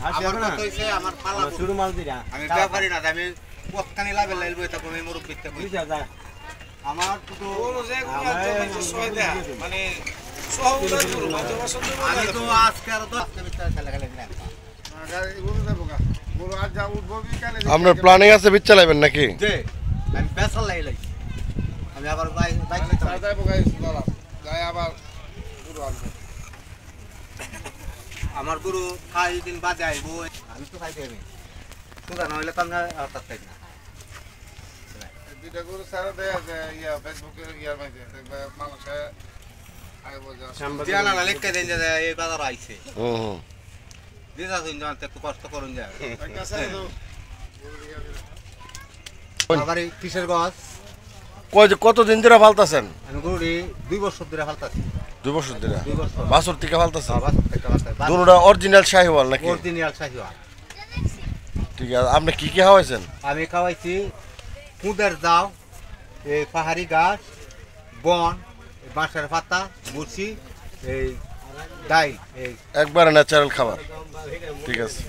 আমার কত হইছে আমার পালা শুরু মাল দিরা আমি ব্যাপারী না আমি পথখানি লাভে লাইলবো এটা আমি মুরব্বিতে কই আমার তো যে গুলো তো সয় দেয়া মানে সহগুলো শুরু মাঝে বছর আমি তো আজকে আর 10 মিনিট খেলা খেলা দিলাম গাড়ি বলে দেবো গা বলো আজ যা উঠবো বিকালে আপনার প্ল্যানিং আছে বিচ চালাবেন নাকি জি আমি পেছাল লাইলাই আমি আবার বাইক চালাবো গাইস দাঁড়া যাই আবার পুরো আনবো আমার গুরু খাই দিন বাদে আইবো আমি তো খাই দেব সুদা নইলে তো আমরা আতাত থাকি না দুইটা গুরু সারা দেয়া যে ইয়া ফেসবুকে ইয়ার মাঝে মানুষে আইবো যা জানা না লিখে দেন যে এই বাজার আইছে হুম দিদা দিন জানতে একটু কষ্ট করুন যায় আবার এই কিসের গাছ কতদিন ধরে ফালতাছেন আমি গরুড়ি 2 বছর ধরে ফালতাছি 2 বছর ধরে 2 বছর বাছর থেকে ফালতাছেন বাছর থেকে ফালতাছি দুটোটা অরিজিনাল শাহিওয়াল নাকি অরিজিনাল শাহিওয়াল ঠিক আছে আপনি কি কি খাওয়াইছেন আমি খাওয়াইছি কুদের দাও এই পাহাড়ি গাছ বন বাঁশের পাতা মুচি এই ডাইল এই একবারে ন্যাচারাল খাবার ঠিক আছে